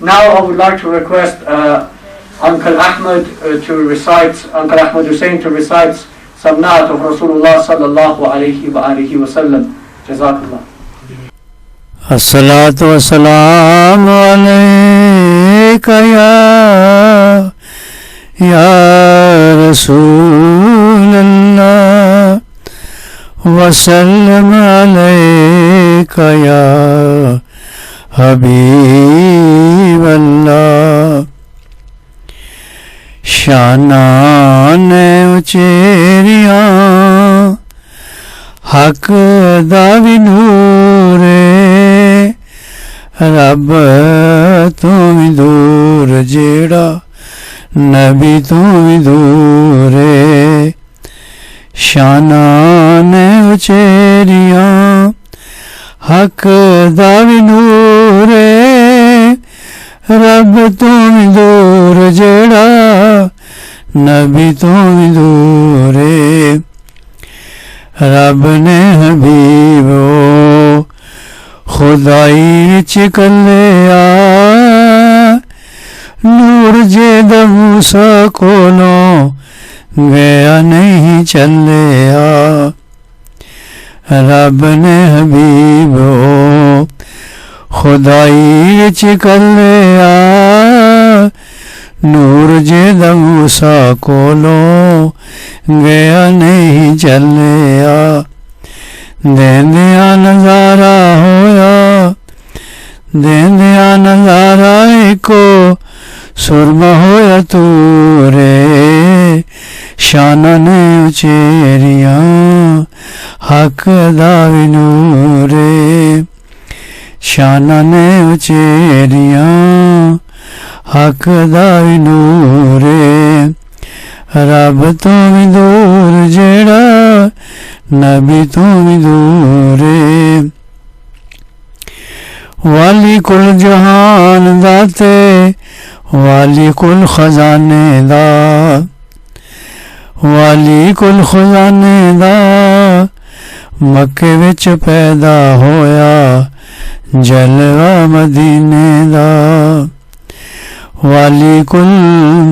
Now I would like to request Uncle Ahmed Uncle Ahmed Hussein to recite some naat of Rasulullah sallallahu alayhi wa alihi wa sallam. Jazakallah. As-salatu was-salamu alayka ya Rasulallah, wa sallam alayka ya Habiballah. शानां ने उचेरियां हक दा भी नूर रब तू भी दूर जेड़ा नबी तू भी दूर शानां ने उचेरियां हक दा भी नूर रब तू भी दूर जेड़ा नबी तू भी दूर रब ने हबीब खुदाई विच कल्लिया नूर जेद मूसा कोलों गया नहीं चलिया रब ने हबीब खुदाई विच कल्लिया नूर जेदा मूसा कोलों गया नहीं चलिया देंदिया नजारा होया देंदिया नजारा एको सुरमा होया तूरे शाना ने उचेरियां हक दा भी नूरे शाना ने उचेरियां हक दा भी नूरे रब तो भी दूर जेड़ा नबी तो भी दूरे वाली कुल जहान दाते वाली कुल खजाने दा वाली कुल खजाने दा मक्के विच पैदा होया जलवा मदीने दा वाली कुल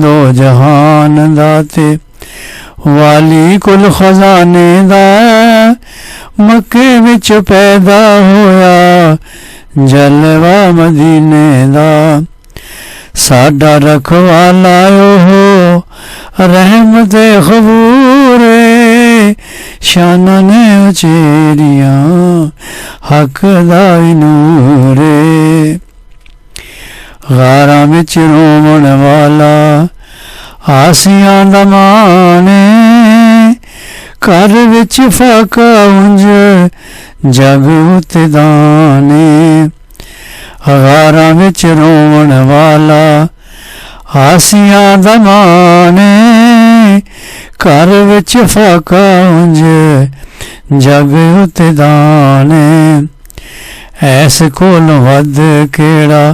दो जहान दाते वाली कुल खजाने दा मक्के विच पैदा होया जलवा मदीने दा साडा रखवाला हो रहमत खबूरे शाना ने उचेरियां हक दा नूरे गारा विच रोवण वाला आसियां दा माने घर विच फाका उंज जग उते दाने गारा विच रोवण वाला आसियां दा माने घर विच फाका उंज जग उते दाने ऐस कोल वध केड़ा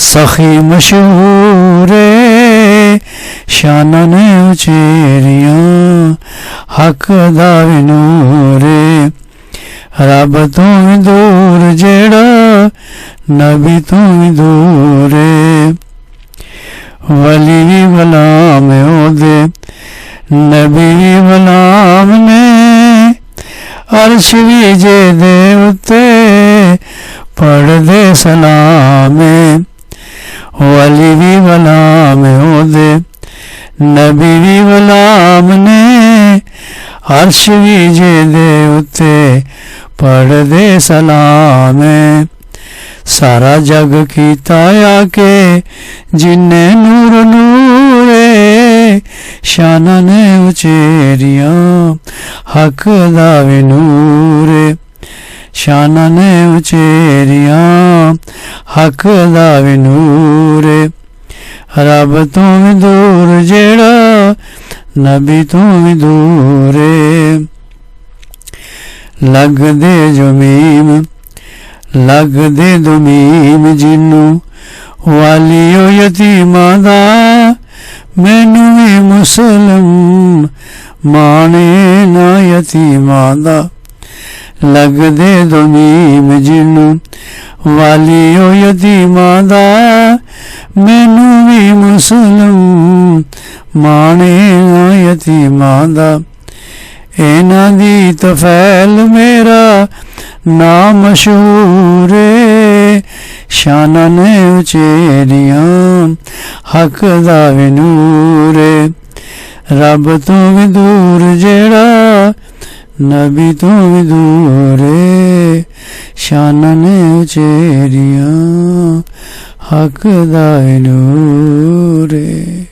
सखी मशहूर शाना ने उचेरियां हक दा भी नूरे रब तू भी दूर जेड़ा नबी तू भी दूरे वली भी गुलाम ओदे नबी भी गुलाम ने अर्श भी जे दे उते पढ़ दे सलामे वली भी गुलाम ओदे नबी भी गुलाम ने अर्श भी जे दे उते पढ़ दे सलामे सारा जग कीता आके जिन्ने नूर नूरे शाना ने उचेरियां हक दा भी नूरे शाना ने उचेरियां हक दा भी नूरे रब तू भी दूर जेड़ा नबी तू भी दूरे लग दे जो मीम लग दे दो मीम जिन्नू वालियो यतीमा दा मैनू भी मुसलम माने ना यतीमा दा ਲੱਗਦੇ ਦਮੀਮ ਜਿਹਨੂੰ ਵਾਲੀ ਓ ਯਤੀਮਾਂ ਦਾ ਮੈਨੂੰ ਵੀ ਮੁਸਲਮ ਮਾਣੇ ਯਤੀਮਾਂ ਦਾ ਇਹਨਾਂ ਦੀ ਤਫੈਲ ਮੇਰਾ ਨਾ ਮਸ਼ਹੂਰ ਏ ਸ਼ਾਨਾਂ ਨੇ ਉਚੇਰੀਆਂ ਹੱਕ ਦਾ ਵੀ ਨੂਰ ਏ ਰੱਬ ਤੋਂ ਵੀ ਦੂਰ ਜਿਹੜਾ ਨਬੀ ਤੋਂ ਵੀ ਦੂਰ ਏ ਸ਼ਾਨਾਂ ਨੇ ਉਚੇਰੀਆਂ ਹੱਕ ਦਾ ਵੀ ਨੂਰ ਏ